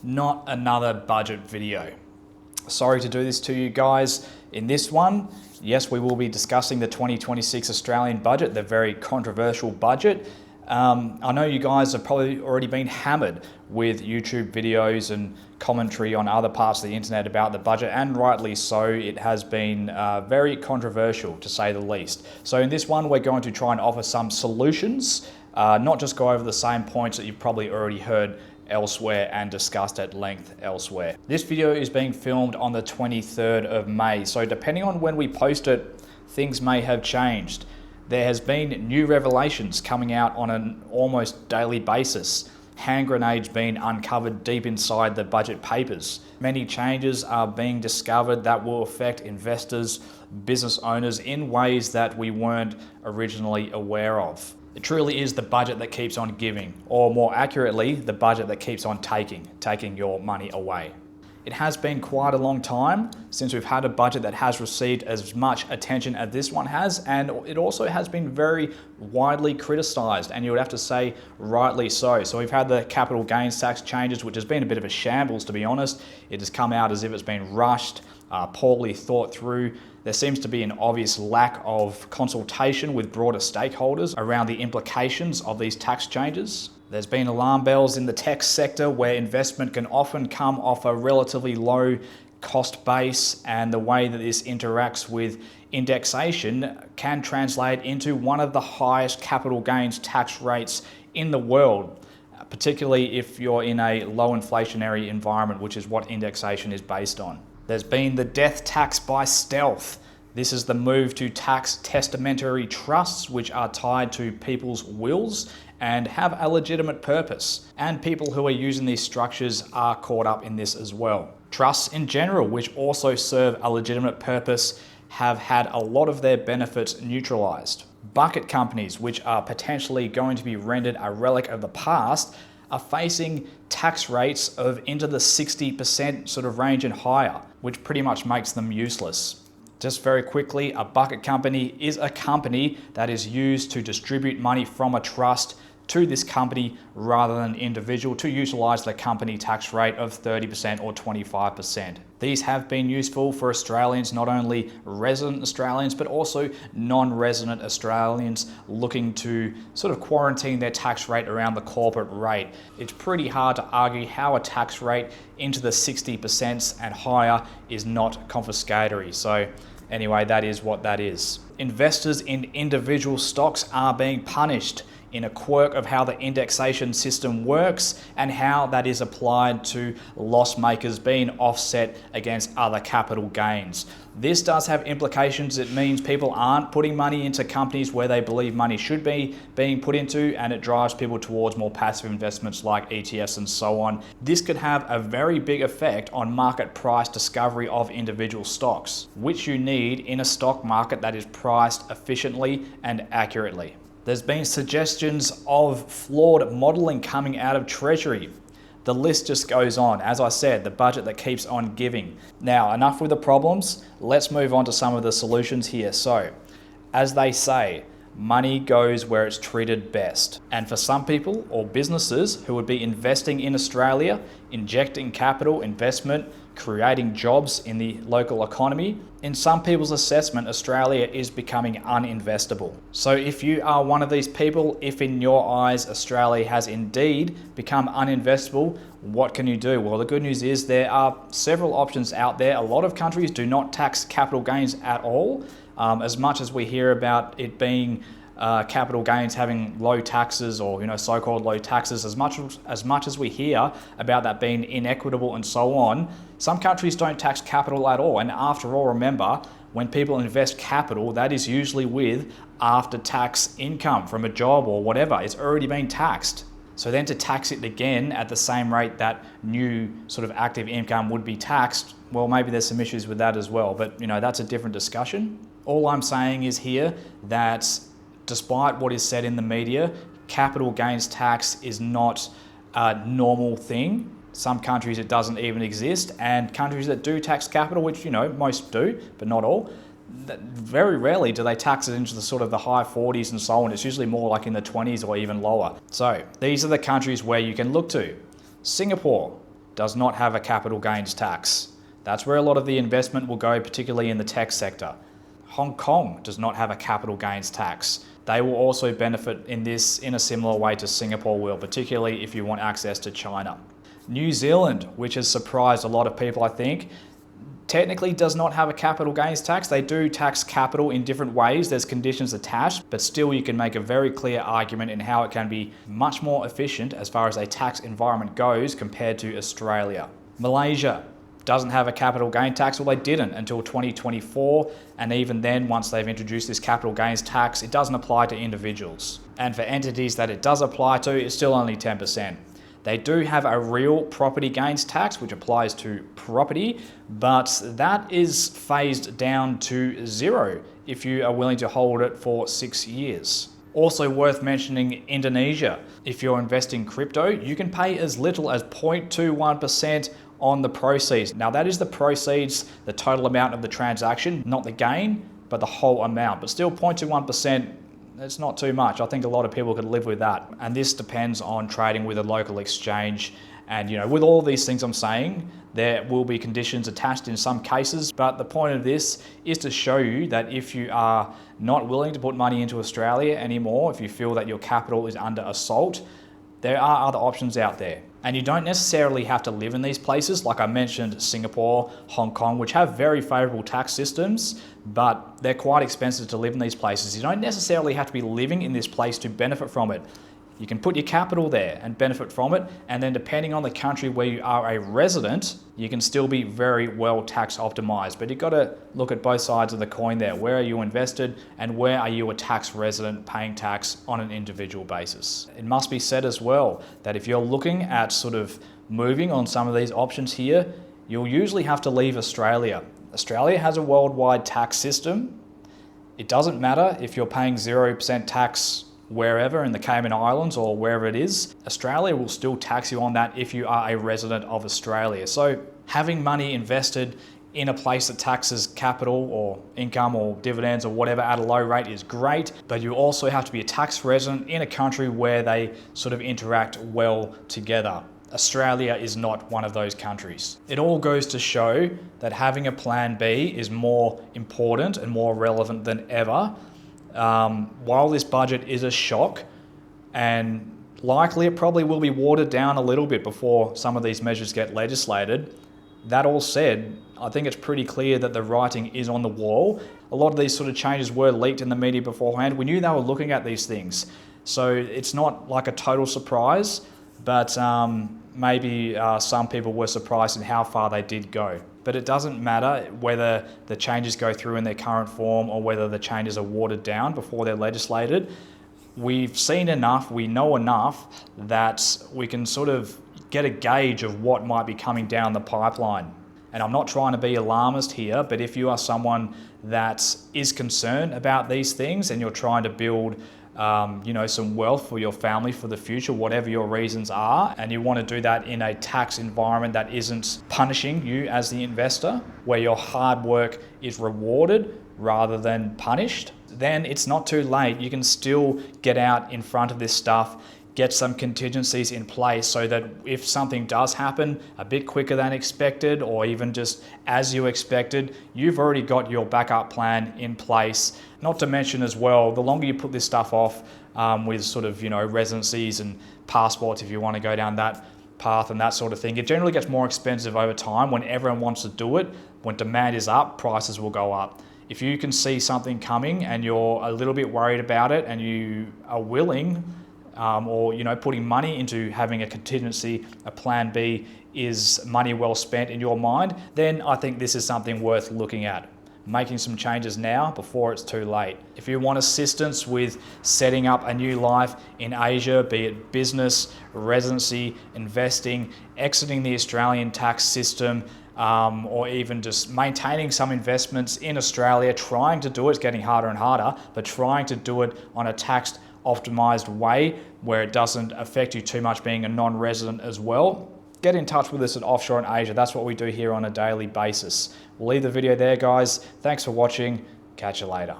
not another budget video. Sorry to do this to you guys. In this one, yes, we will be discussing the 2026 Australian budget, the very controversial budget. I know you guys have probably already been hammered with YouTube videos and commentary on other parts of the internet about the budget, and rightly so. It has been very controversial, to say the least. So in this one, we're going to try and offer some solutions, not just go over the same points that you've probably already heard elsewhere and discussed at length elsewhere. This video is being filmed on the 23rd of May, so depending on when we post it, things may have changed. There has been new revelations coming out on an almost daily basis. Hand grenades being uncovered deep inside the budget papers. Many changes are being discovered that will affect investors, business owners in ways that we weren't originally aware of. It truly is the budget that keeps on giving, or more accurately, the budget that keeps on taking your money away. It has been quite a long time since we've had a budget that has received as much attention as this one has, and it also has been very widely criticised, and you would have to say rightly so. So we've had the capital gains tax changes, which has been a bit of a shambles, to be honest. It has come out as if it's been rushed, poorly thought through. There seems to be an obvious lack of consultation with broader stakeholders around the implications of these tax changes. There's been alarm bells in the tech sector where investment can often come off a relatively low cost base, and the way that this interacts with indexation can translate into one of the highest capital gains tax rates in the world, particularly if you're in a low inflationary environment, which is what indexation is based on. There's been the death tax by stealth. This is the move to tax testamentary trusts, which are tied to people's wills and have a legitimate purpose. And people who are using these structures are caught up in this as well. Trusts in general, which also serve a legitimate purpose, have had a lot of their benefits neutralized. Bucket companies, which are potentially going to be rendered a relic of the past, are facing tax rates of into the 60% sort of range and higher, which pretty much makes them useless. Just very quickly, a bucket company is a company that is used to distribute money from a trust to this company rather than an individual to utilize the company tax rate of 30% or 25%. These have been useful for Australians, not only resident Australians, but also non-resident Australians looking to sort of quarantine their tax rate around the corporate rate. It's pretty hard to argue how a tax rate into the 60% and higher is not confiscatory. So anyway, that is what that is. Investors in individual stocks are being punished in a quirk of how the indexation system works and how that is applied to loss makers being offset against other capital gains. This does have implications. It means people aren't putting money into companies where they believe money should be being put into, and it drives people towards more passive investments like ETFs and so on. This could have a very big effect on market price discovery of individual stocks, which you need in a stock market that is priced efficiently and accurately. There's been suggestions of flawed modelling coming out of Treasury. The list just goes on. As I said, the budget that keeps on giving. Now, enough with the problems. Let's move on to some of the solutions here. So, as they say, money goes where it's treated best. And for some people or businesses who would be investing in Australia, injecting capital, investment, creating jobs in the local economy, in some people's assessment, Australia is becoming uninvestable. So if you are one of these people, if in your eyes Australia has indeed become uninvestable, what can you do? Well, the good news is there are several options out there. A lot of countries do not tax capital gains at all. As much as we hear about it being capital gains having low taxes, or so-called low taxes, as much as we hear about that being inequitable and so on, some countries don't tax capital at all. And after all, remember, when people invest capital, that is usually with after-tax income from a job or whatever. It's already been taxed. So then to tax it again at the same rate that new sort of active income would be taxed, well, maybe there's some issues with that as well. But that's a different discussion. All I'm saying is here that despite what is said in the media, capital gains tax is not a normal thing. Some countries it doesn't even exist, and countries that do tax capital, which most do, but not all, very rarely do they tax it into the sort of the high 40s and so on. It's usually more like in the 20s or even lower. So these are the countries where you can look to: Singapore, does not have a capital gains tax. That's where a lot of the investment will go, particularly in the tech sector. Hong Kong does not have a capital gains tax. They will also benefit in this in a similar way to Singapore will, particularly if you want access to China. New Zealand, which has surprised a lot of people, I think, technically does not have a capital gains tax. They do tax capital in different ways. There's conditions attached, but still you can make a very clear argument in how it can be much more efficient as far as a tax environment goes compared to Australia. Malaysia doesn't have a capital gain tax. Well, they didn't until 2024. And even then, once they've introduced this capital gains tax, it doesn't apply to individuals. And for entities that it does apply to, it's still only 10%. They do have a real property gains tax, which applies to property, but that is phased down to 0 if you are willing to hold it for 6 years. Also worth mentioning, Indonesia. If you're investing crypto, you can pay as little as 0.21% on the proceeds. Now that is the proceeds, the total amount of the transaction, not the gain, but the whole amount. But still 0.21%, it's not too much. I think a lot of people could live with that. And this depends on trading with a local exchange. And with all these things I'm saying, there will be conditions attached in some cases. But the point of this is to show you that if you are not willing to put money into Australia anymore, if you feel that your capital is under assault, there are other options out there. And you don't necessarily have to live in these places. Like I mentioned, Singapore, Hong Kong, which have very favorable tax systems, but they're quite expensive to live in these places. You don't necessarily have to be living in this place to benefit from it. You can put your capital there and benefit from it. And then depending on the country where you are a resident, you can still be very well tax optimized. But you've got to look at both sides of the coin there. Where are you invested and where are you a tax resident paying tax on an individual basis? It must be said as well that if you're looking at sort of moving on some of these options here, you'll usually have to leave Australia. Australia has a worldwide tax system. It doesn't matter if you're paying 0% tax wherever in the Cayman Islands or wherever it is, Australia will still tax you on that if you are a resident of Australia. So having money invested in a place that taxes capital or income or dividends or whatever at a low rate is great, but you also have to be a tax resident in a country where they sort of interact well together. Australia is not one of those countries. It all goes to show that having a plan B is more important and more relevant than ever. While this budget is a shock, and likely it probably will be watered down a little bit before some of these measures get legislated, that all said, I think it's pretty clear that the writing is on the wall. A lot of these sort of changes were leaked in the media beforehand. We knew they were looking at these things. So it's not like a total surprise, but maybe some people were surprised in how far they did go. But it doesn't matter whether the changes go through in their current form or whether the changes are watered down before they're legislated. We've seen enough, we know enough that we can sort of get a gauge of what might be coming down the pipeline. And I'm not trying to be alarmist here, but if you are someone that is concerned about these things and you're trying to build some wealth for your family for the future, whatever your reasons are, and you want to do that in a tax environment that isn't punishing you as the investor, where your hard work is rewarded rather than punished, then it's not too late. You can still get out in front of this stuff, get some contingencies in place so that if something does happen a bit quicker than expected, or even just as you expected, you've already got your backup plan in place. Not to mention as well, the longer you put this stuff off with sort of, residencies and passports, if you want to go down that path and that sort of thing, it generally gets more expensive over time. When everyone wants to do it, when demand is up, prices will go up. If you can see something coming and you're a little bit worried about it and you are willing or putting money into having a contingency, a plan B is money well spent in your mind, then I think this is something worth looking at. Making some changes now before it's too late. If you want assistance with setting up a new life in Asia, be it business, residency, investing, exiting the Australian tax system, or even just maintaining some investments in Australia, trying to do it, it's getting harder and harder, but trying to do it on a tax optimized way where it doesn't affect you too much being a non-resident as well, get in touch with us at Offshore in Asia. That's what we do here on a daily basis. We'll leave the video there, guys. Thanks for watching. Catch you later.